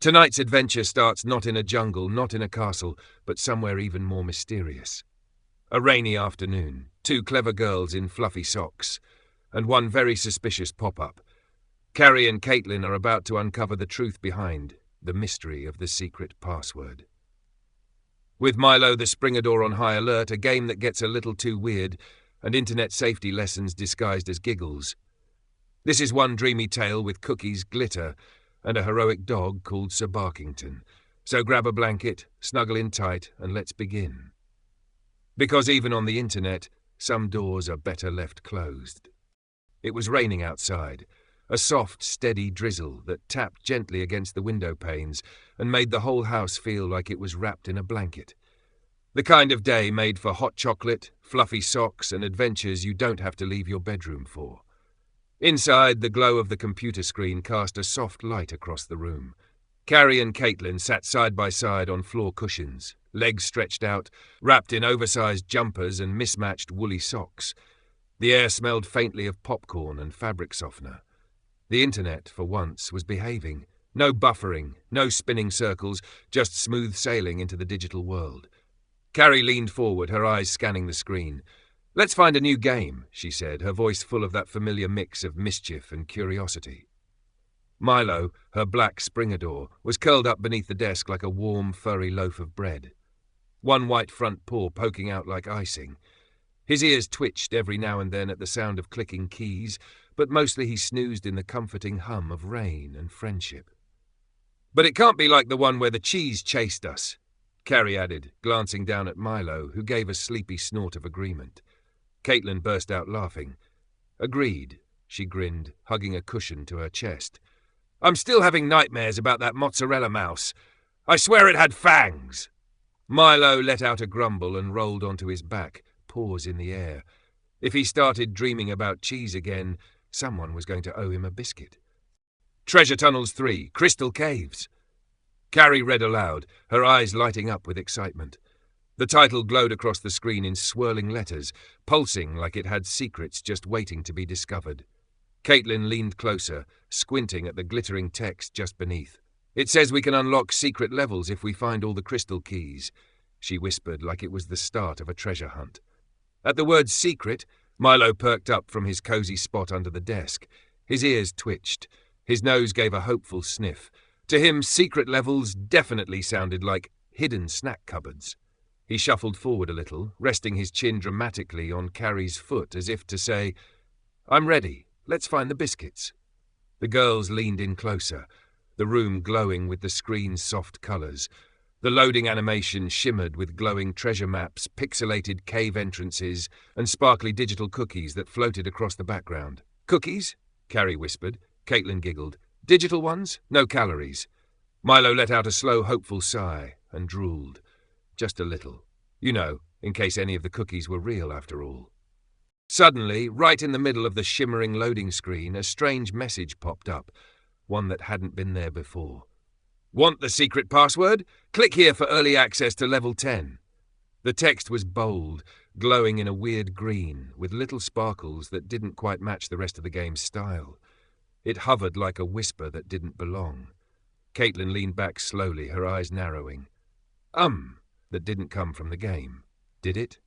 Tonight's adventure starts not in a jungle, not in a castle, but somewhere even more mysterious. A rainy afternoon, two clever girls in fluffy socks, and one very suspicious pop-up. Carrie and Kaitlyn are about to uncover the truth behind the mystery of the secret password. With Milo the Springador on high alert, a game that gets a little too weird, and internet safety lessons disguised as giggles. This is one dreamy tale with cookies, glitter, and a heroic dog called Sir Barkington. So grab a blanket, snuggle in tight, and let's begin. Because even on the internet, some doors are better left closed. It was raining outside, a soft, steady drizzle that tapped gently against the window panes and made the whole house feel like it was wrapped in a blanket. The kind of day made for hot chocolate, fluffy socks, and adventures you don't have to leave your bedroom for. Inside, the glow of the computer screen cast a soft light across the room. Carrie and Kaitlyn sat side by side on floor cushions, legs stretched out, wrapped in oversized jumpers and mismatched woolly socks. The air smelled faintly of popcorn and fabric softener. The internet, for once, was behaving. No buffering, no spinning circles, just smooth sailing into the digital world. Carrie leaned forward, her eyes scanning the screen. "Let's find a new game," she said, her voice full of that familiar mix of mischief and curiosity. Milo, her black Springador, was curled up beneath the desk like a warm, furry loaf of bread, one white front paw poking out like icing. His ears twitched every now and then at the sound of clicking keys, but mostly he snoozed in the comforting hum of rain and friendship. "But it can't be like the one where the cheese chased us," Carrie added, glancing down at Milo, who gave a sleepy snort of agreement. Kaitlyn burst out laughing. "Agreed," she grinned, hugging a cushion to her chest. "I'm still having nightmares about that mozzarella mouse. I swear it had fangs." Milo let out a grumble and rolled onto his back, paws in the air. If he started dreaming about cheese again, someone was going to owe him a biscuit. "Treasure Tunnels 3, Crystal Caves." Carrie read aloud, her eyes lighting up with excitement. The title glowed across the screen in swirling letters, pulsing like it had secrets just waiting to be discovered. Kaitlyn leaned closer, squinting at the glittering text just beneath. "It says we can unlock secret levels if we find all the crystal keys," she whispered like it was the start of a treasure hunt. At the word secret, Milo perked up from his cozy spot under the desk. His ears twitched. His nose gave a hopeful sniff. To him, secret levels definitely sounded like hidden snack cupboards. He shuffled forward a little, resting his chin dramatically on Carrie's foot as if to say, "I'm ready. Let's find the biscuits." The girls leaned in closer, the room glowing with the screen's soft colors. The loading animation shimmered with glowing treasure maps, pixelated cave entrances, and sparkly digital cookies that floated across the background. "Cookies?" Carrie whispered. Kaitlyn giggled. "Digital ones? No calories." Milo let out a slow, hopeful sigh and drooled. Just a little. You know, in case any of the cookies were real after all. Suddenly, right in the middle of the shimmering loading screen, a strange message popped up, one that hadn't been there before. "Want the secret password? Click here for early access to level 10. The text was bold, glowing in a weird green, with little sparkles that didn't quite match the rest of the game's style. It hovered like a whisper that didn't belong. Kaitlyn leaned back slowly, her eyes narrowing. That didn't come from the game. Did it?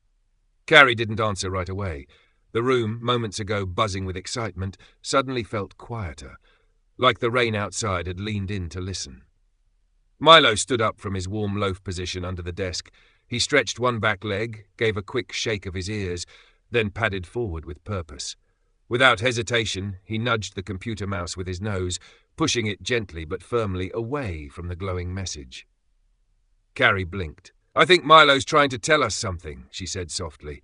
Carrie didn't answer right away. The room, moments ago buzzing with excitement, suddenly felt quieter, like the rain outside had leaned in to listen. Milo stood up from his warm loaf position under the desk. He stretched one back leg, gave a quick shake of his ears, then padded forward with purpose. Without hesitation, he nudged the computer mouse with his nose, pushing it gently but firmly away from the glowing message. Carrie blinked. "I think Milo's trying to tell us something," she said softly.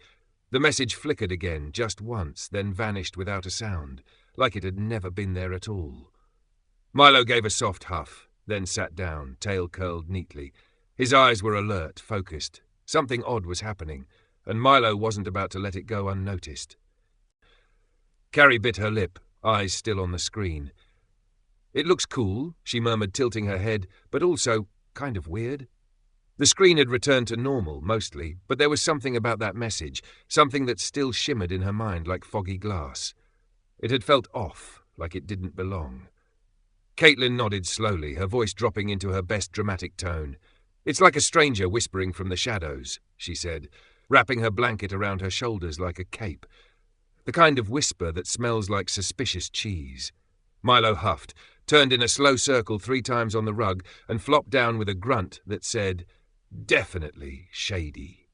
The message flickered again, just once, then vanished without a sound, like it had never been there at all. Milo gave a soft huff, then sat down, tail curled neatly. His eyes were alert, focused. Something odd was happening, and Milo wasn't about to let it go unnoticed. Carrie bit her lip, eyes still on the screen. "It looks cool," she murmured, tilting her head, "but also kind of weird." The screen had returned to normal, mostly, but there was something about that message, something that still shimmered in her mind like foggy glass. It had felt off, like it didn't belong. Kaitlyn nodded slowly, her voice dropping into her best dramatic tone. "It's like a stranger whispering from the shadows," she said, wrapping her blanket around her shoulders like a cape. "The kind of whisper that smells like suspicious cheese." Milo huffed, turned in a slow circle 3 times on the rug, and flopped down with a grunt that said, "Definitely shady."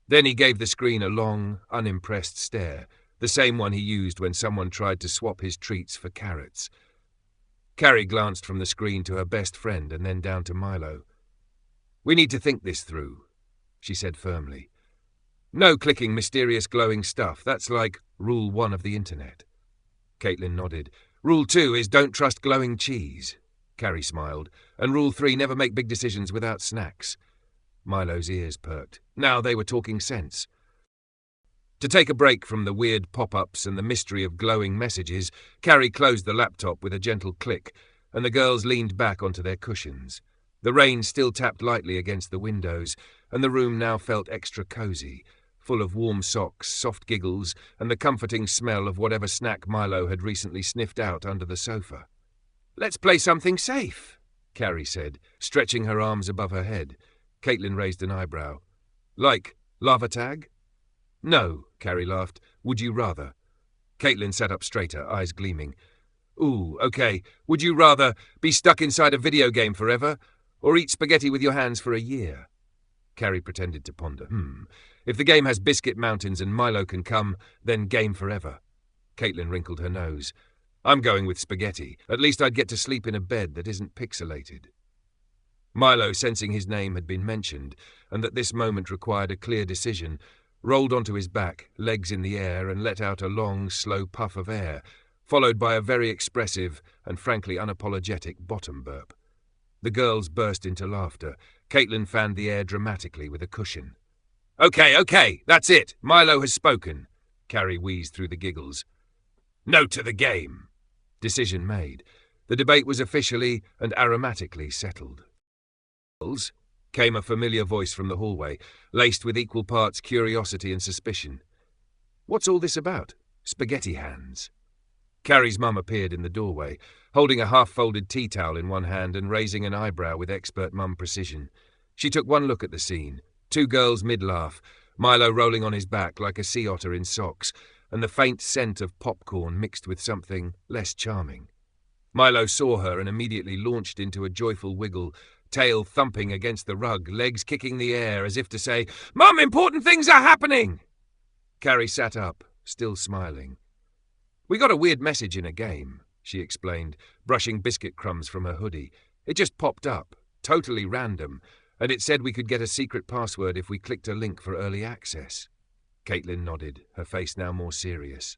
Then he gave the screen a long, unimpressed stare, the same one he used when someone tried to swap his treats for carrots. Carrie glanced from the screen to her best friend and then down to Milo. "We need to think this through," she said firmly. "No clicking mysterious glowing stuff. That's like Rule 1 of the internet." Kaitlyn nodded. "Rule 2 is don't trust glowing cheese." Carrie smiled. "And Rule 3, never make big decisions without snacks." Milo's ears perked. Now they were talking sense. To take a break from the weird pop-ups and the mystery of glowing messages, Carrie closed the laptop with a gentle click, and the girls leaned back onto their cushions. The rain still tapped lightly against the windows, and the room now felt extra cozy, full of warm socks, soft giggles, and the comforting smell of whatever snack Milo had recently sniffed out under the sofa. "Let's play something safe," Carrie said, stretching her arms above her head. Kaitlyn raised an eyebrow. "Like lava tag?" "No," Carrie laughed. "Would you rather?" Kaitlyn sat up straighter, eyes gleaming. "Ooh, okay. Would you rather be stuck inside a video game forever, or eat spaghetti with your hands for a year?" Carrie pretended to ponder. If the game has biscuit mountains and Milo can come, then game forever." Kaitlyn wrinkled her nose. "I'm going with spaghetti. At least I'd get to sleep in a bed that isn't pixelated." Milo, sensing his name had been mentioned, and that this moment required a clear decision, rolled onto his back, legs in the air, and let out a long, slow puff of air, followed by a very expressive and frankly unapologetic bottom burp. The girls burst into laughter. Kaitlyn fanned the air dramatically with a cushion. Okay, that's it. Milo has spoken," Carrie wheezed through the giggles. "No to the game." Decision made. The debate was officially and aromatically settled. Came a familiar voice from the hallway, laced with equal parts curiosity and suspicion. "What's all this about? Spaghetti hands." Carrie's mum appeared in the doorway, holding a half-folded tea towel in one hand and raising an eyebrow with expert mum precision. She took one look at the scene. 2 girls mid-laugh, Milo rolling on his back like a sea otter in socks, and the faint scent of popcorn mixed with something less charming. Milo saw her and immediately launched into a joyful wiggle, tail thumping against the rug, legs kicking the air as if to say, "Mum, important things are happening!" Carrie sat up, still smiling. "We got a weird message in a game," she explained, brushing biscuit crumbs from her hoodie. "It just popped up, totally random, and it said we could get a secret password if we clicked a link for early access." Kaitlyn nodded, her face now more serious.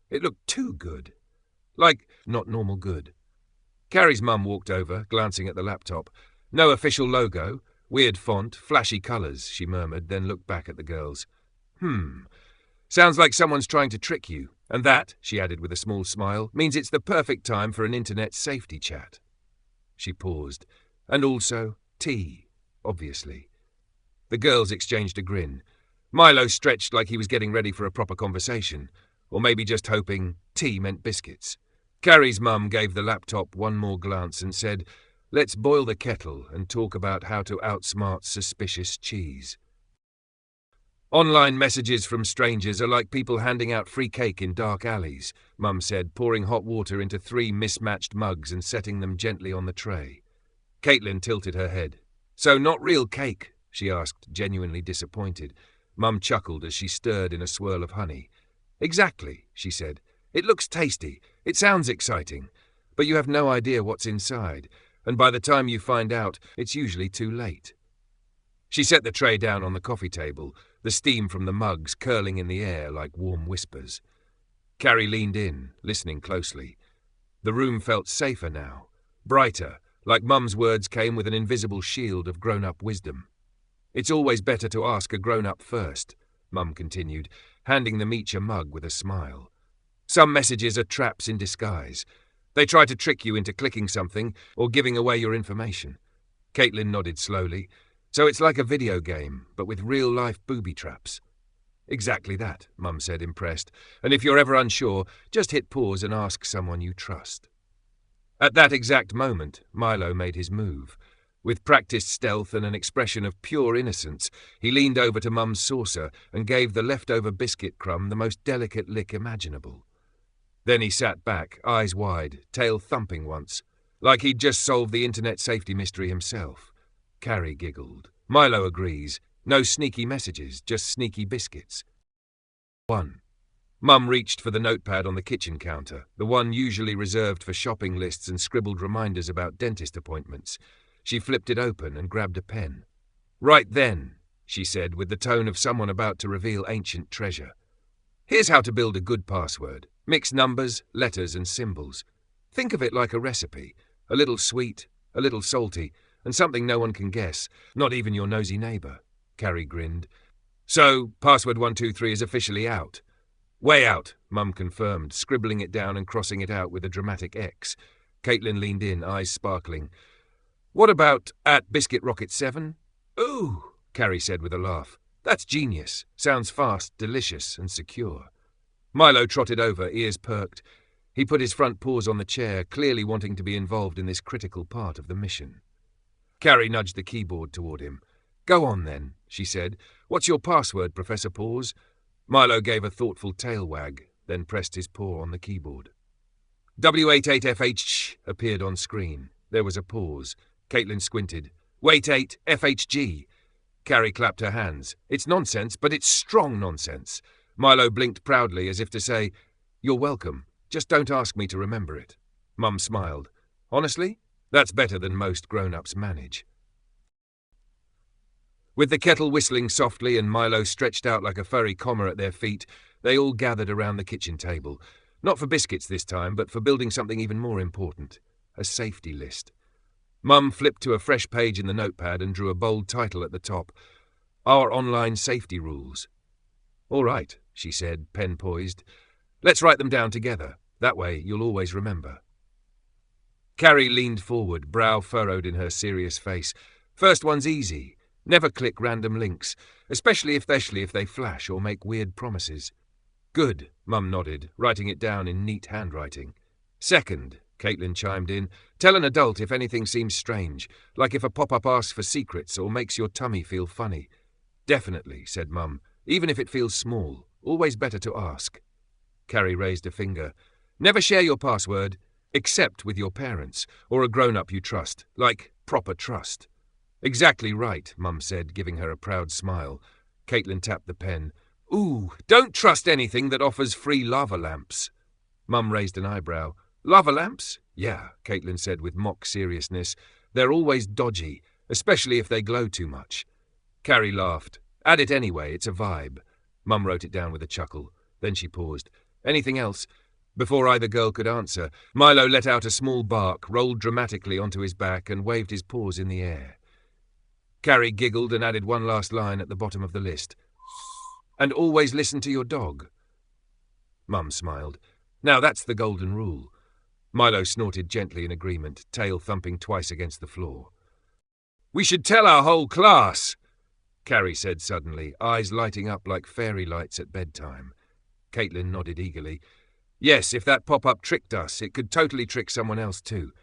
"It looked too good. Like, not normal good." Carrie's mum walked over, glancing at the laptop. "No official logo, weird font, flashy colours," she murmured, then looked back at the girls. Sounds like someone's trying to trick you. And that," she added with a small smile, "means it's the perfect time for an internet safety chat." She paused. "And also, tea, obviously." The girls exchanged a grin. Milo stretched like he was getting ready for a proper conversation, or maybe just hoping tea meant biscuits. Carrie's mum gave the laptop one more glance and said, "Let's boil the kettle and talk about how to outsmart suspicious cheese." "Online messages from strangers are like people handing out free cake in dark alleys," Mum said, pouring hot water into 3 mismatched mugs and setting them gently on the tray. Kaitlyn tilted her head. "So not real cake?" she asked, genuinely disappointed. Mum chuckled as she stirred in a swirl of honey. "Exactly," she said. "It looks tasty. It sounds exciting. But you have no idea what's inside, and by the time you find out, it's usually too late." She set the tray down on the coffee table, the steam from the mugs curling in the air like warm whispers. Carrie leaned in, listening closely. The room felt safer now, brighter, like Mum's words came with an invisible shield of grown-up wisdom. "It's always better to ask a grown-up first," Mum continued, handing them each a mug with a smile. "Some messages are traps in disguise. They try to trick you into clicking something or giving away your information." Kaitlyn nodded slowly. "So it's like a video game, but with real-life booby traps." "Exactly that," Mum said, impressed. "And if you're ever unsure, just hit pause and ask someone you trust." At that exact moment, Milo made his move. With practiced stealth and an expression of pure innocence, he leaned over to Mum's saucer and gave the leftover biscuit crumb the most delicate lick imaginable. Then he sat back, eyes wide, tail thumping once, like he'd just solved the internet safety mystery himself. Carrie giggled. Milo agrees. No sneaky messages, just sneaky biscuits. 1. Mum reached for the notepad on the kitchen counter, the one usually reserved for shopping lists and scribbled reminders about dentist appointments. She flipped it open and grabbed a pen. "Right then," she said with the tone of someone about to reveal ancient treasure. "Here's how to build a good password. Mix numbers, letters, and symbols. Think of it like a recipe. A little sweet, a little salty, and something no one can guess, not even your nosy neighbour." Carrie grinned. "So, password 123 is officially out." "Way out," Mum confirmed, scribbling it down and crossing it out with a dramatic X. Kaitlyn leaned in, eyes sparkling. "What about at Biscuit Rocket 7? "Ooh," Carrie said with a laugh. "That's genius. Sounds fast, delicious, and secure." Milo trotted over, ears perked. He put his front paws on the chair, clearly wanting to be involved in this critical part of the mission. Carrie nudged the keyboard toward him. "Go on, then," she said. "What's your password, Professor Paws?" Milo gave a thoughtful tail wag, then pressed his paw on the keyboard. W88FH appeared on screen. There was a pause. Kaitlyn squinted. "Wait 8, FHG. Carrie clapped her hands. "It's nonsense, but it's strong nonsense." Milo blinked proudly as if to say, "You're welcome. Just don't ask me to remember it." Mum smiled. "Honestly, that's better than most grown-ups manage." With the kettle whistling softly and Milo stretched out like a furry comma at their feet, they all gathered around the kitchen table. Not for biscuits this time, but for building something even more important. A safety list. Mum flipped to a fresh page in the notepad and drew a bold title at the top. "Our Online Safety Rules." "All right," she said, pen poised. "Let's write them down together. That way you'll always remember." Carrie leaned forward, brow furrowed in her serious face. "First one's easy. Never click random links, especially if they flash or make weird promises." "Good," Mum nodded, writing it down in neat handwriting. "Second," Kaitlyn chimed in, "tell an adult if anything seems strange, like if a pop-up asks for secrets or makes your tummy feel funny." "Definitely," said Mum, "even if it feels small. Always better to ask." Carrie raised a finger. "Never share your password, except with your parents, or a grown-up you trust, like proper trust." "Exactly right," Mum said, giving her a proud smile. Kaitlyn tapped the pen. "Ooh, don't trust anything that offers free lava lamps." Mum raised an eyebrow. "Lava lamps?" "Yeah," Kaitlyn said with mock seriousness. "They're always dodgy, especially if they glow too much." Carrie laughed. "Add it anyway, it's a vibe." Mum wrote it down with a chuckle. Then she paused. "Anything else?" Before either girl could answer, Milo let out a small bark, rolled dramatically onto his back, and waved his paws in the air. Carrie giggled and added one last line at the bottom of the list. "And always listen to your dog." Mum smiled. "Now that's the golden rule." Milo snorted gently in agreement, tail thumping twice against the floor. "We should tell our whole class," Carrie said suddenly, eyes lighting up like fairy lights at bedtime. Kaitlyn nodded eagerly. "Yes, if that pop-up tricked us, it could totally trick someone else too."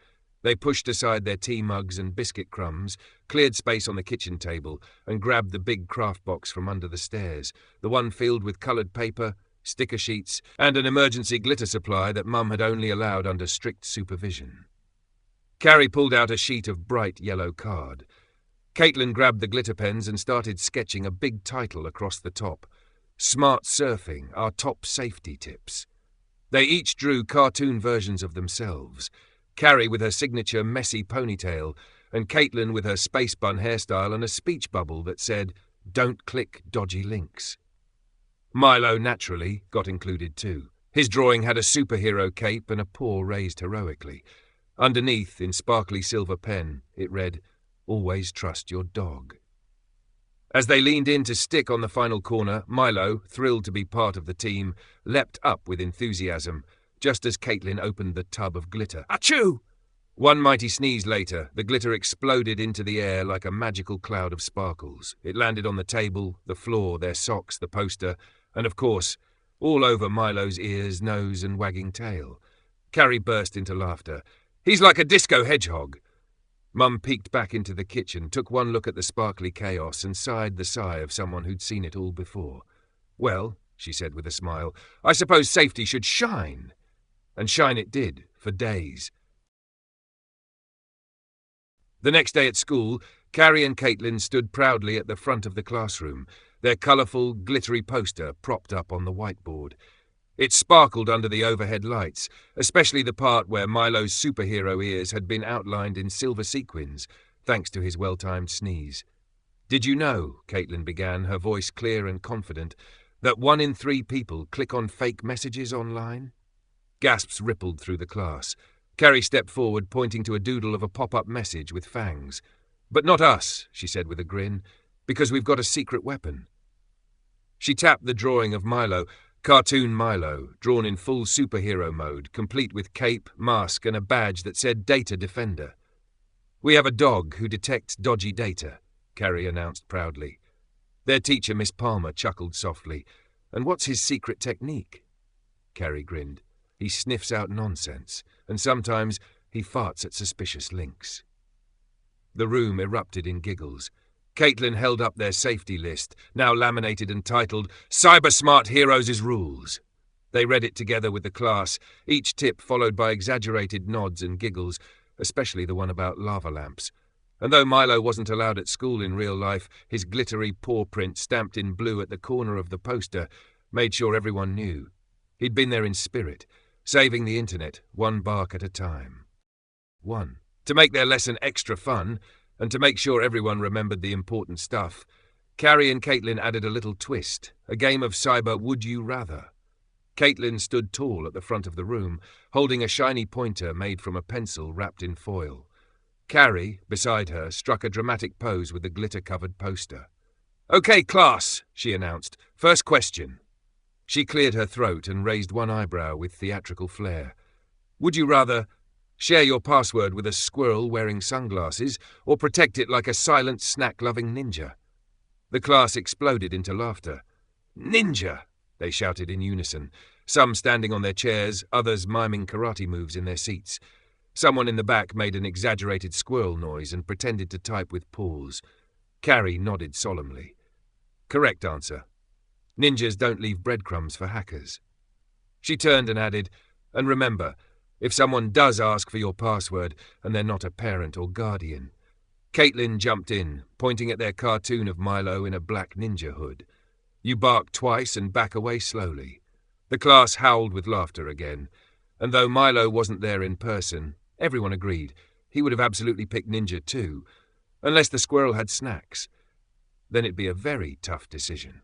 They pushed aside their tea mugs and biscuit crumbs, cleared space on the kitchen table, and grabbed the big craft box from under the stairs, the one filled with coloured paper, sticker sheets, and an emergency glitter supply that Mum had only allowed under strict supervision. Carrie pulled out a sheet of bright yellow card. Kaitlyn grabbed the glitter pens and started sketching a big title across the top. "Smart Surfing, Our Top Safety Tips." They each drew cartoon versions of themselves. Carrie with her signature messy ponytail, and Kaitlyn with her space bun hairstyle and a speech bubble that said, "Don't click dodgy links." Milo, naturally, got included too. His drawing had a superhero cape and a paw raised heroically. Underneath, in sparkly silver pen, it read, "Always trust your dog." As they leaned in to stick on the final corner, Milo, thrilled to be part of the team, leapt up with enthusiasm, just as Kaitlyn opened the tub of glitter. "Achoo!" One mighty sneeze later, the glitter exploded into the air like a magical cloud of sparkles. It landed on the table, the floor, their socks, the poster, and of course, all over Milo's ears, nose, and wagging tail. Carrie burst into laughter. He's like a disco hedgehog. Mum peeked back into the kitchen, took one look at the sparkly chaos and sighed the sigh of someone who'd seen it all before. Well, she said with a smile, I suppose safety should shine. And shine it did, for days. The next day at school, Carrie and Kaitlyn stood proudly at the front of the classroom, their colourful, glittery poster propped up on the whiteboard. It sparkled under the overhead lights, especially the part where Milo's superhero ears had been outlined in silver sequins, thanks to his well-timed sneeze. Did you know, Kaitlyn began, her voice clear and confident, that 1 in 3 people click on fake messages online? Gasps rippled through the class. Carrie stepped forward, pointing to a doodle of a pop-up message with fangs. But not us, she said with a grin, because we've got a secret weapon. She tapped the drawing of Milo, cartoon Milo, drawn in full superhero mode, complete with cape, mask and a badge that said Data Defender. We have a dog who detects dodgy data, Carrie announced proudly. Their teacher, Miss Palmer, chuckled softly. And what's his secret technique? Carrie grinned. He sniffs out nonsense, and sometimes he farts at suspicious links. The room erupted in giggles. Kaitlyn held up their safety list, now laminated and titled, Cyber-Smart Heroes' Rules. They read it together with the class, each tip followed by exaggerated nods and giggles, especially the one about lava lamps. And though Milo wasn't allowed at school in real life, his glittery paw print stamped in blue at the corner of the poster made sure everyone knew. He'd been there in spirit, saving the internet, 1 bark at a time. 1. To make their lesson extra fun, and to make sure everyone remembered the important stuff, Carrie and Kaitlyn added a little twist, a game of cyber Would You Rather. Kaitlyn stood tall at the front of the room, holding a shiny pointer made from a pencil wrapped in foil. Carrie, beside her, struck a dramatic pose with the glitter-covered poster. Okay, class, she announced. First question. She cleared her throat and raised one eyebrow with theatrical flair. Would you rather share your password with a squirrel wearing sunglasses, or protect it like a silent, snack-loving ninja? The class exploded into laughter. Ninja! They shouted in unison, some standing on their chairs, others miming karate moves in their seats. Someone in the back made an exaggerated squirrel noise and pretended to type with paws. Carrie nodded solemnly. Correct answer. Ninjas don't leave breadcrumbs for hackers. She turned and added, and remember, if someone does ask for your password and they're not a parent or guardian. Kaitlyn jumped in, pointing at their cartoon of Milo in a black ninja hood. You bark twice and back away slowly. The class howled with laughter again, and though Milo wasn't there in person, everyone agreed he would have absolutely picked ninja too, unless the squirrel had snacks. Then it'd be a very tough decision.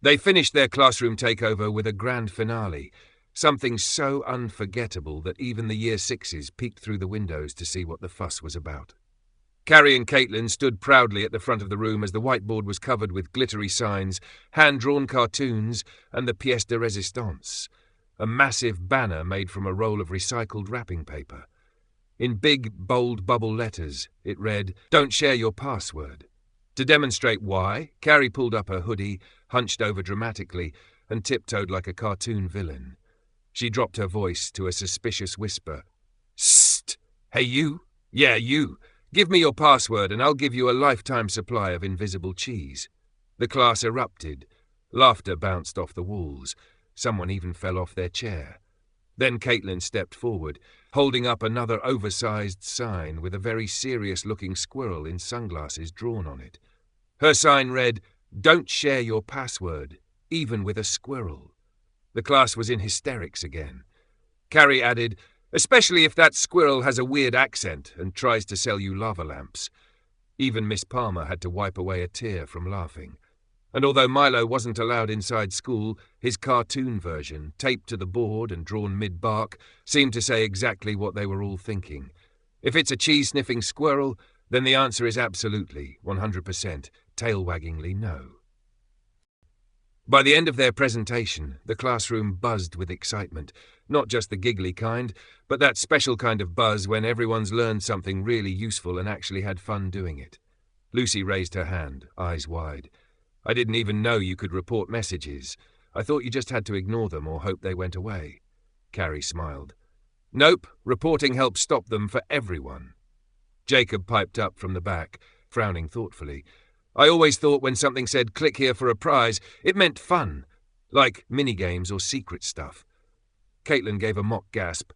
They finished their classroom takeover with a grand finale, something so unforgettable that even the Year Sixes peeked through the windows to see what the fuss was about. Carrie and Kaitlyn stood proudly at the front of the room as the whiteboard was covered with glittery signs, hand-drawn cartoons, and the pièce de résistance, a massive banner made from a roll of recycled wrapping paper. In big, bold bubble letters, it read, Don't share your password. To demonstrate why, Carrie pulled up her hoodie, hunched over dramatically, and tiptoed like a cartoon villain. She dropped her voice to a suspicious whisper. Sst! Hey you! Yeah, you! Give me your password and I'll give you a lifetime supply of invisible cheese. The class erupted. Laughter bounced off the walls. Someone even fell off their chair. Then Kaitlyn stepped forward, holding up another oversized sign with a very serious-looking squirrel in sunglasses drawn on it. Her sign read, Don't share your password, even with a squirrel. The class was in hysterics again. Carrie added, Especially if that squirrel has a weird accent and tries to sell you lava lamps. Even Miss Palmer had to wipe away a tear from laughing. And although Milo wasn't allowed inside school, his cartoon version, taped to the board and drawn mid-bark, seemed to say exactly what they were all thinking. If it's a cheese-sniffing squirrel, then the answer is absolutely, 100%, tail-waggingly no. By the end of their presentation, the classroom buzzed with excitement, not just the giggly kind, but that special kind of buzz when everyone's learned something really useful and actually had fun doing it. Lucy raised her hand, eyes wide. I didn't even know you could report messages. I thought you just had to ignore them or hope they went away. Carrie smiled. Nope, reporting helped stop them for everyone. Jacob piped up from the back, frowning thoughtfully. I always thought when something said click here for a prize, it meant fun, like minigames or secret stuff. Kaitlyn gave a mock gasp.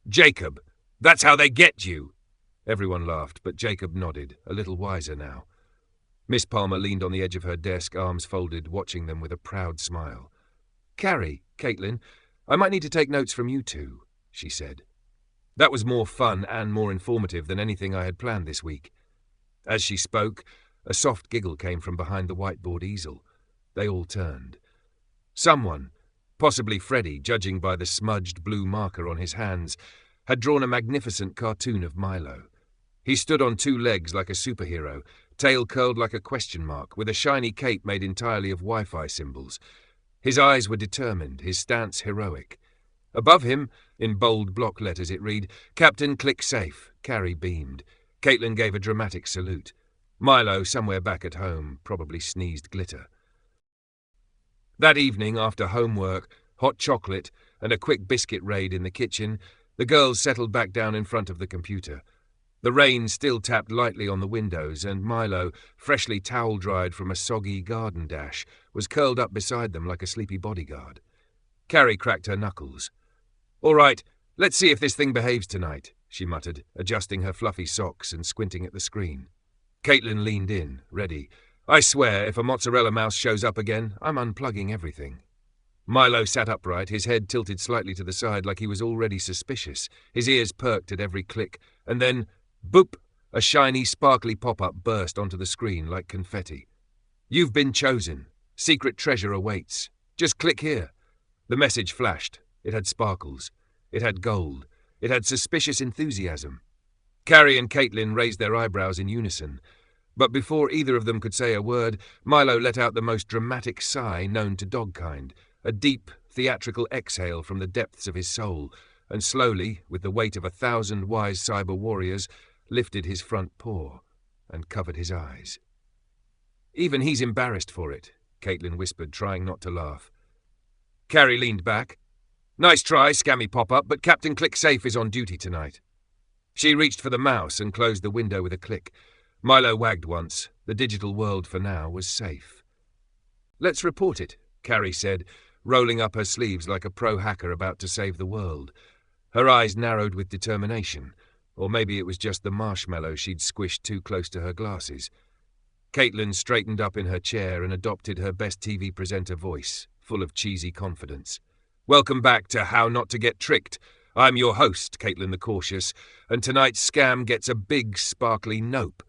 Jacob, that's how they get you. Everyone laughed, but Jacob nodded, a little wiser now. Miss Palmer leaned on the edge of her desk, arms folded, watching them with a proud smile. Carrie, Kaitlyn, I might need to take notes from you two, she said. That was more fun and more informative than anything I had planned this week. As she spoke, a soft giggle came from behind the whiteboard easel. They all turned. Someone, possibly Freddie, judging by the smudged blue marker on his hands, had drawn a magnificent cartoon of Milo. He stood on two legs like a superhero, tail curled like a question mark, with a shiny cape made entirely of Wi-Fi symbols. His eyes were determined, his stance heroic. Above him, in bold block letters, it read, Captain Click Safe. Carrie beamed. Kaitlyn gave a dramatic salute. Milo, somewhere back at home, probably sneezed glitter. That evening, after homework, hot chocolate, and a quick biscuit raid in the kitchen, the girls settled back down in front of the computer. The rain still tapped lightly on the windows, and Milo, freshly towel-dried from a soggy garden dash, was curled up beside them like a sleepy bodyguard. Carrie cracked her knuckles. All right, let's see if this thing behaves tonight, she muttered, adjusting her fluffy socks and squinting at the screen. Kaitlyn leaned in, ready. I swear, if a mozzarella mouse shows up again, I'm unplugging everything. Milo sat upright, his head tilted slightly to the side like he was already suspicious, his ears perked at every click, and then, boop, a shiny, sparkly pop-up burst onto the screen like confetti. You've been chosen. Secret treasure awaits. Just click here. The message flashed. It had sparkles. It had gold. It had suspicious enthusiasm. Carrie and Kaitlyn raised their eyebrows in unison. But before either of them could say a word, Milo let out the most dramatic sigh known to dogkind, a deep, theatrical exhale from the depths of his soul, and slowly, with the weight of 1,000 wise cyber warriors, lifted his front paw and covered his eyes. Even he's embarrassed for it, Kaitlyn whispered, trying not to laugh. Carrie leaned back. Nice try, scammy pop-up, but Captain Click Safe is on duty tonight. She reached for the mouse and closed the window with a click. Milo wagged once. The digital world, for now, was safe. Let's report it, Carrie said, rolling up her sleeves like a pro-hacker about to save the world. Her eyes narrowed with determination, or maybe it was just the marshmallow she'd squished too close to her glasses. Kaitlyn straightened up in her chair and adopted her best TV presenter voice, full of cheesy confidence. Welcome back to How Not to Get Tricked. I'm your host, Kaitlyn the Cautious, and tonight's scam gets a big, sparkly nope.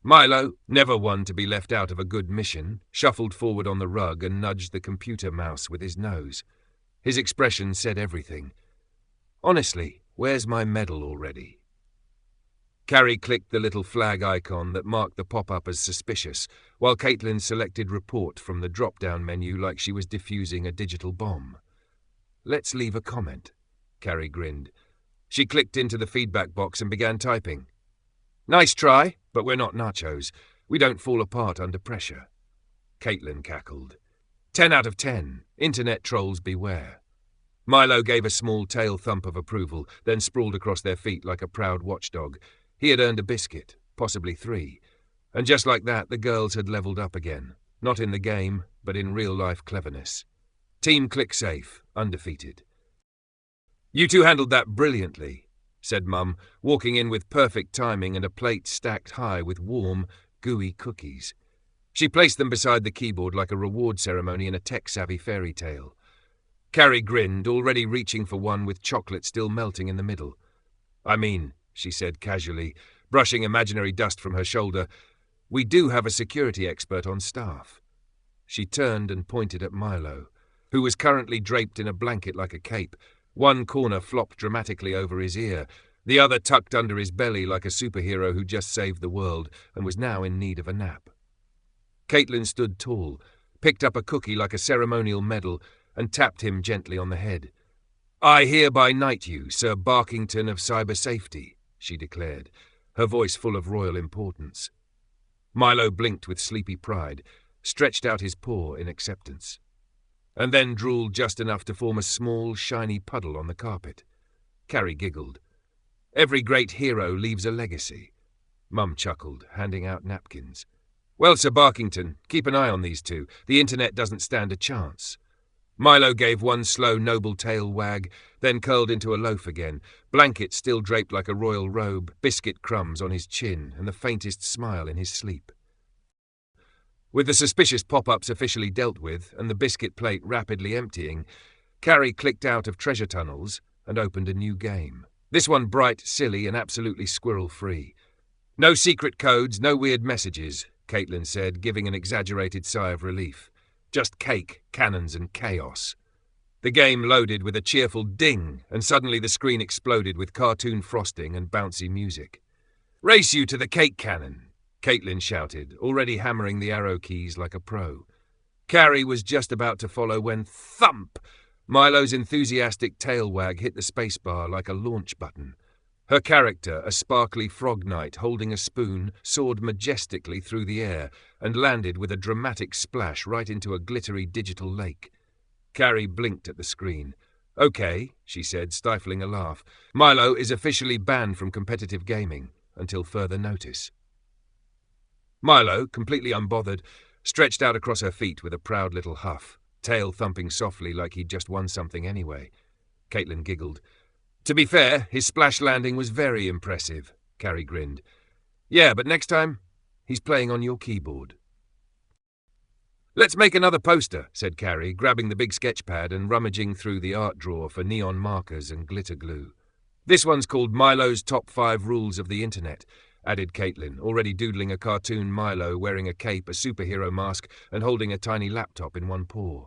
Milo, never one to be left out of a good mission, shuffled forward on the rug and nudged the computer mouse with his nose. His expression said everything. Honestly, where's my medal already? Carrie clicked the little flag icon that marked the pop-up as suspicious, while Kaitlyn selected report from the drop-down menu like she was defusing a digital bomb. Let's leave a comment, Carrie grinned. She clicked into the feedback box and began typing. Nice try, but we're not nachos. We don't fall apart under pressure. Kaitlyn cackled. 10 out of 10. Internet trolls beware. Milo gave a small tail thump of approval, then sprawled across their feet like a proud watchdog. He had earned a biscuit, possibly 3. And just like that, the girls had leveled up again. Not in the game, but in real-life cleverness. Team Click Safe, undefeated. You two handled that brilliantly, said Mum, walking in with perfect timing and a plate stacked high with warm, gooey cookies. She placed them beside the keyboard like a reward ceremony in a tech-savvy fairy tale. Carrie grinned, already reaching for one with chocolate still melting in the middle. I mean, she said casually, brushing imaginary dust from her shoulder, we do have a security expert on staff. She turned and pointed at Milo, who was currently draped in a blanket like a cape, one corner flopped dramatically over his ear, the other tucked under his belly like a superhero who just saved the world and was now in need of a nap. Kaitlyn stood tall, picked up a cookie like a ceremonial medal, and tapped him gently on the head. I hereby knight you, Sir Barkington of Cyber Safety, she declared, her voice full of royal importance. Milo blinked with sleepy pride, stretched out his paw in acceptance, and then drooled just enough to form a small, shiny puddle on the carpet. Carrie giggled. Every great hero leaves a legacy. Mum chuckled, handing out napkins. Well, Sir Barkington, keep an eye on these two. The internet doesn't stand a chance. Milo gave one slow, noble tail wag, then curled into a loaf again, blanket still draped like a royal robe, biscuit crumbs on his chin, and the faintest smile in his sleep. With the suspicious pop-ups officially dealt with, and the biscuit plate rapidly emptying, Carrie clicked out of treasure tunnels and opened a new game. This one bright, silly, and absolutely squirrel-free. No secret codes, no weird messages, Kaitlyn said, giving an exaggerated sigh of relief. Just cake, cannons, and chaos. The game loaded with a cheerful ding, and suddenly the screen exploded with cartoon frosting and bouncy music. Race you to the cake cannon, Kaitlyn shouted, already hammering the arrow keys like a pro. Carrie was just about to follow when thump! Milo's enthusiastic tail wag hit the spacebar like a launch button. Her character, a sparkly frog knight holding a spoon, soared majestically through the air and landed with a dramatic splash right into a glittery digital lake. Carrie blinked at the screen. Okay, she said, stifling a laugh. Milo is officially banned from competitive gaming until further notice. Milo, completely unbothered, stretched out across her feet with a proud little huff, tail thumping softly like he'd just won something anyway. Kaitlyn giggled. To be fair, his splash landing was very impressive, Carrie grinned. Yeah, but next time, he's playing on your keyboard. Let's make another poster, said Carrie, grabbing the big sketch pad and rummaging through the art drawer for neon markers and glitter glue. This one's called Milo's Top 5 Rules of the Internet, added Kaitlyn, already doodling a cartoon Milo wearing a cape, a superhero mask, and holding a tiny laptop in one paw.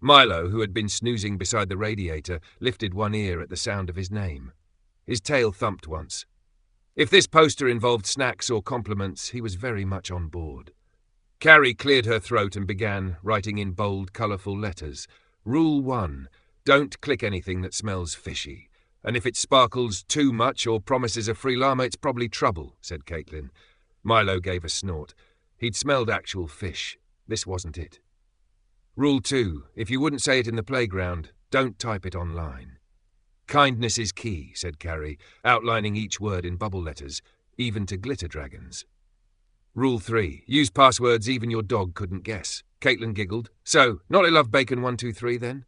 Milo, who had been snoozing beside the radiator, lifted one ear at the sound of his name. His tail thumped once. If this poster involved snacks or compliments, he was very much on board. Carrie cleared her throat and began, writing in bold, colourful letters. Rule 1. Don't click anything that smells fishy. And if it sparkles too much or promises a free llama, it's probably trouble, said Kaitlyn. Milo gave a snort. He'd smelled actual fish. This wasn't it. Rule 2. If you wouldn't say it in the playground, don't type it online. Kindness is key, said Carrie, outlining each word in bubble letters, even to glitter dragons. Rule 3. Use passwords even your dog couldn't guess. Kaitlyn giggled. So, not I love bacon 123 then?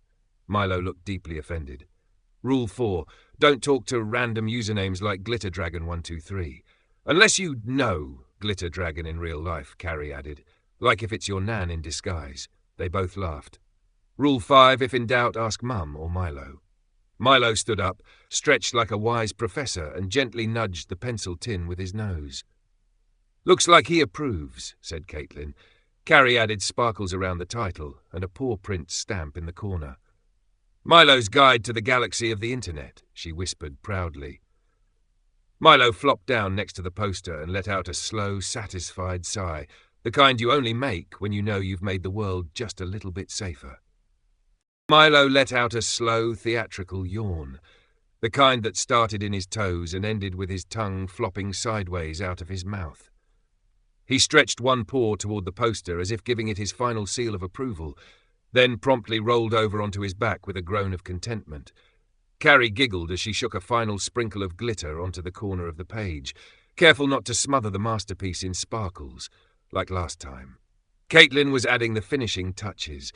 Milo looked deeply offended. Rule 4. Don't talk to random usernames like Glitter Dragon 123. Unless you know Glitter Dragon in real life, Carrie added. Like if it's your nan in disguise. They both laughed. Rule 5. If in doubt, ask Mum or Milo. Milo stood up, stretched like a wise professor, and gently nudged the pencil tin with his nose. Looks like he approves, said Kaitlyn. Carrie added sparkles around the title and a paw print stamp in the corner. Milo's Guide to the Galaxy of the Internet, she whispered proudly. Milo flopped down next to the poster and let out a slow, satisfied sigh, the kind you only make when you know you've made the world just a little bit safer. Milo let out a slow, theatrical yawn, the kind that started in his toes and ended with his tongue flopping sideways out of his mouth. He stretched one paw toward the poster as if giving it his final seal of approval, then promptly rolled over onto his back with a groan of contentment. Carrie giggled as she shook a final sprinkle of glitter onto the corner of the page, careful not to smother the masterpiece in sparkles, like last time. Kaitlyn was adding the finishing touches,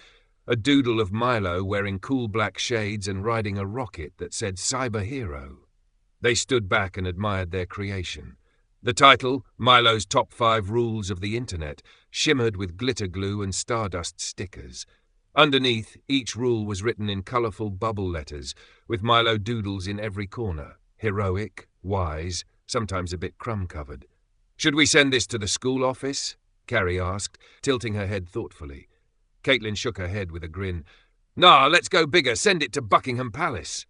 a doodle of Milo wearing cool black shades and riding a rocket that said Cyber Hero. They stood back and admired their creation. The title, Milo's Top 5 Rules of the Internet, shimmered with glitter glue and stardust stickers. Underneath, each rule was written in colourful bubble letters, with Milo doodles in every corner, heroic, wise, sometimes a bit crumb-covered. Should we send this to the school office? Carrie asked, tilting her head thoughtfully. Kaitlyn shook her head with a grin. Nah, let's go bigger. Send it to Buckingham Palace.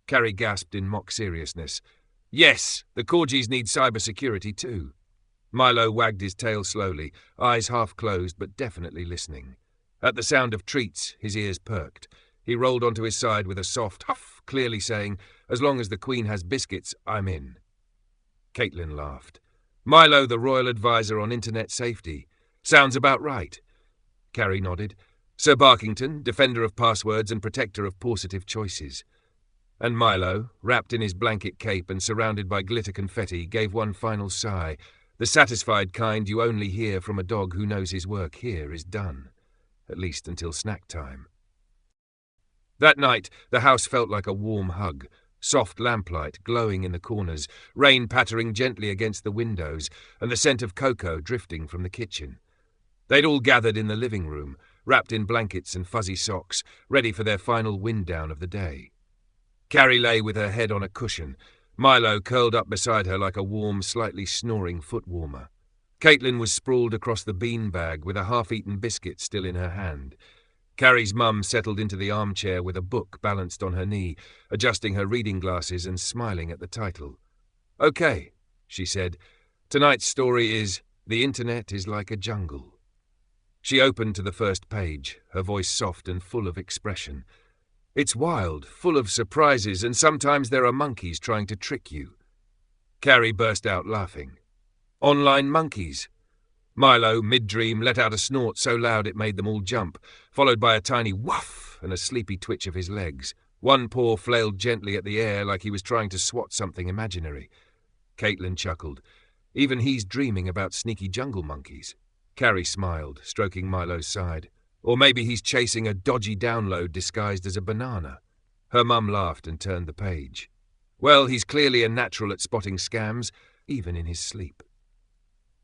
Carrie gasped in mock seriousness. Yes, the Corgis need cybersecurity too. Milo wagged his tail slowly, eyes half closed but definitely listening. At the sound of treats, his ears perked. He rolled onto his side with a soft huff, clearly saying, as long as the Queen has biscuits, I'm in. Kaitlyn laughed. Milo, the Royal Advisor on Internet Safety. Sounds about right. Carrie nodded. Sir Barkington, Defender of Passwords and Protector of Pausative Choices. And Milo, wrapped in his blanket cape and surrounded by glitter confetti, gave one final sigh, the satisfied kind you only hear from a dog who knows his work here is done, at least until snack time. That night, the house felt like a warm hug, soft lamplight glowing in the corners, rain pattering gently against the windows, and the scent of cocoa drifting from the kitchen. They'd all gathered in the living room, wrapped in blankets and fuzzy socks, ready for their final wind down of the day. Carrie lay with her head on a cushion, Milo curled up beside her like a warm, slightly snoring foot warmer. Kaitlyn was sprawled across the beanbag with a half-eaten biscuit still in her hand. Carrie's mum settled into the armchair with a book balanced on her knee, adjusting her reading glasses and smiling at the title. "Okay," she said. "Tonight's story is The Internet is Like a Jungle." She opened to the first page, her voice soft and full of expression. "It's wild, full of surprises, and sometimes there are monkeys trying to trick you." Carrie burst out laughing. "Online monkeys." Milo, mid-dream, let out a snort so loud it made them all jump, followed by a tiny woof and a sleepy twitch of his legs. One paw flailed gently at the air like he was trying to swat something imaginary. Kaitlyn chuckled. "Even he's dreaming about sneaky jungle monkeys." Carrie smiled, stroking Milo's side. "Or maybe he's chasing a dodgy download disguised as a banana." Her mum laughed and turned the page. "Well, he's clearly a natural at spotting scams, even in his sleep."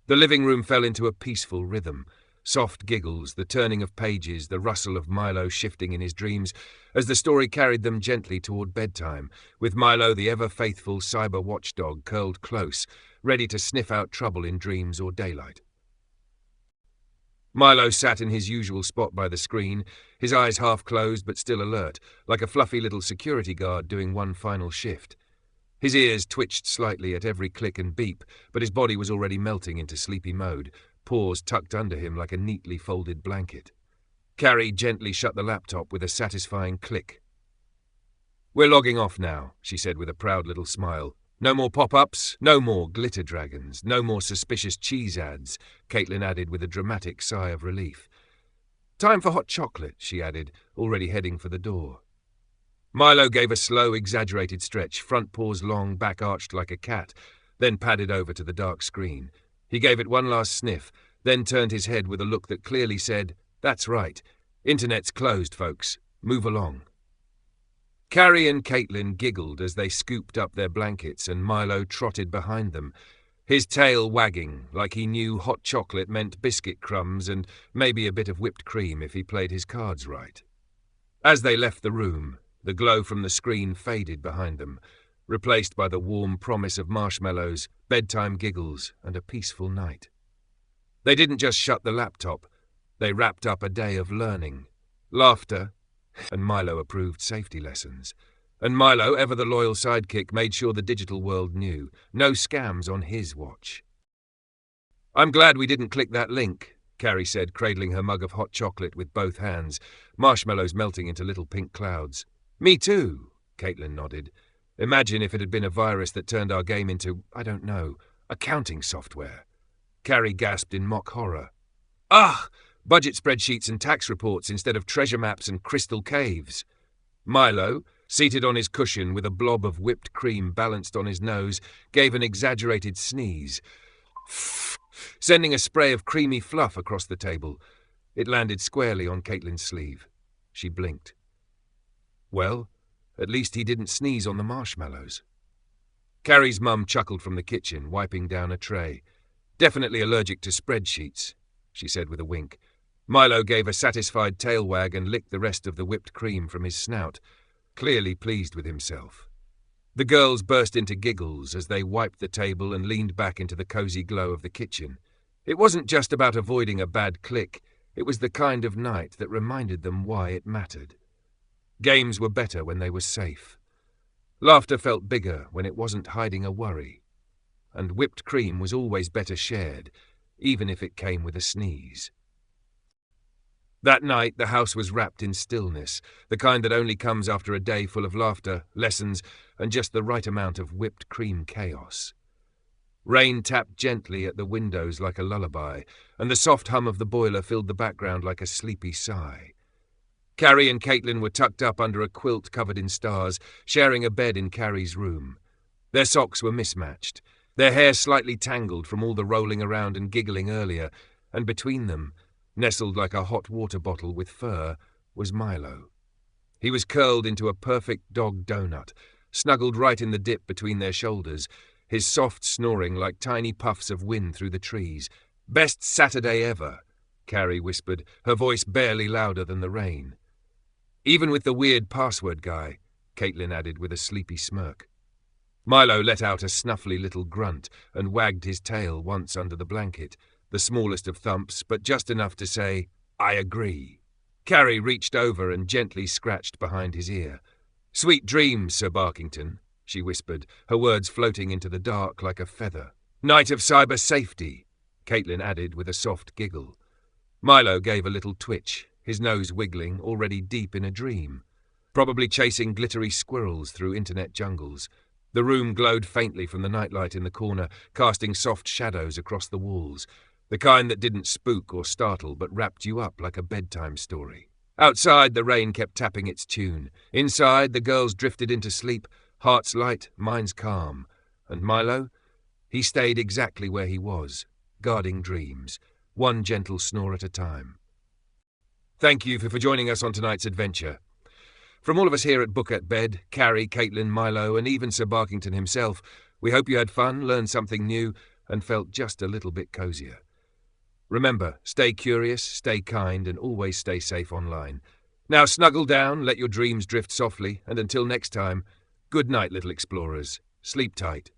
The living room fell into a peaceful rhythm. Soft giggles, the turning of pages, the rustle of Milo shifting in his dreams, as the story carried them gently toward bedtime, with Milo the ever-faithful cyber watchdog curled close, ready to sniff out trouble in dreams or daylight. Milo sat in his usual spot by the screen, his eyes half closed but still alert, like a fluffy little security guard doing one final shift. His ears twitched slightly at every click and beep, but his body was already melting into sleepy mode, paws tucked under him like a neatly folded blanket. Carrie gently shut the laptop with a satisfying click. "We're logging off now," she said with a proud little smile. "No more pop-ups, no more glitter dragons, no more suspicious cheese ads," Kaitlyn added with a dramatic sigh of relief. "Time for hot chocolate," she added, already heading for the door. Milo gave a slow, exaggerated stretch, front paws long, back arched like a cat, then padded over to the dark screen. He gave it one last sniff, then turned his head with a look that clearly said, "That's right. Internet's closed, folks. Move along." Carrie and Kaitlyn giggled as they scooped up their blankets and Milo trotted behind them, his tail wagging like he knew hot chocolate meant biscuit crumbs and maybe a bit of whipped cream if he played his cards right. As they left the room, the glow from the screen faded behind them, replaced by the warm promise of marshmallows, bedtime giggles, and a peaceful night. They didn't just shut the laptop, they wrapped up a day of learning, laughter, and Milo-approved safety lessons. And Milo, ever the loyal sidekick, made sure the digital world knew. No scams on his watch. "I'm glad we didn't click that link," Carrie said, cradling her mug of hot chocolate with both hands, marshmallows melting into little pink clouds. "Me too," Kaitlyn nodded. "Imagine if it had been a virus that turned our game into, I don't know, accounting software." Carrie gasped in mock horror. "Ah! Budget spreadsheets and tax reports instead of treasure maps and crystal caves." Milo, seated on his cushion with a blob of whipped cream balanced on his nose, gave an exaggerated sneeze, sending a spray of creamy fluff across the table. It landed squarely on Kaitlyn's sleeve. She blinked. Well, at least he didn't sneeze on the marshmallows. Carrie's mum chuckled from the kitchen, wiping down a tray. "Definitely allergic to spreadsheets," she said with a wink. Milo gave a satisfied tail wag and licked the rest of the whipped cream from his snout, clearly pleased with himself. The girls burst into giggles as they wiped the table and leaned back into the cozy glow of the kitchen. It wasn't just about avoiding a bad click, it was the kind of night that reminded them why it mattered. Games were better when they were safe. Laughter felt bigger when it wasn't hiding a worry. And whipped cream was always better shared, even if it came with a sneeze. That night, the house was wrapped in stillness, the kind that only comes after a day full of laughter, lessons, and just the right amount of whipped cream chaos. Rain tapped gently at the windows like a lullaby, and the soft hum of the boiler filled the background like a sleepy sigh. Carrie and Kaitlyn were tucked up under a quilt covered in stars, sharing a bed in Carrie's room. Their socks were mismatched, their hair slightly tangled from all the rolling around and giggling earlier, and between them, nestled like a hot water bottle with fur, was Milo. He was curled into a perfect dog donut, snuggled right in the dip between their shoulders, his soft snoring like tiny puffs of wind through the trees. "Best Saturday ever," Carrie whispered, her voice barely louder than the rain. "Even with the weird password guy," Kaitlyn added with a sleepy smirk. Milo let out a snuffly little grunt and wagged his tail once under the blanket, the smallest of thumps, but just enough to say, "I agree." Carrie reached over and gently scratched behind his ear. "Sweet dreams, Sir Barkington," she whispered, her words floating into the dark like a feather. "Night of cyber safety," Kaitlyn added with a soft giggle. Milo gave a little twitch, his nose wiggling, already deep in a dream. Probably chasing glittery squirrels through internet jungles. The room glowed faintly from the nightlight in the corner, casting soft shadows across the walls, the kind that didn't spook or startle but wrapped you up like a bedtime story. Outside, the rain kept tapping its tune. Inside, the girls drifted into sleep, hearts light, minds calm. And Milo? He stayed exactly where he was, guarding dreams, one gentle snore at a time. Thank you for joining us on tonight's adventure. From all of us here at Book at Bed, Carrie, Kaitlyn, Milo, and even Sir Barkington himself, we hope you had fun, learned something new, and felt just a little bit cozier. Remember, stay curious, stay kind, and always stay safe online. Now snuggle down, let your dreams drift softly, and until next time, good night, little explorers. Sleep tight.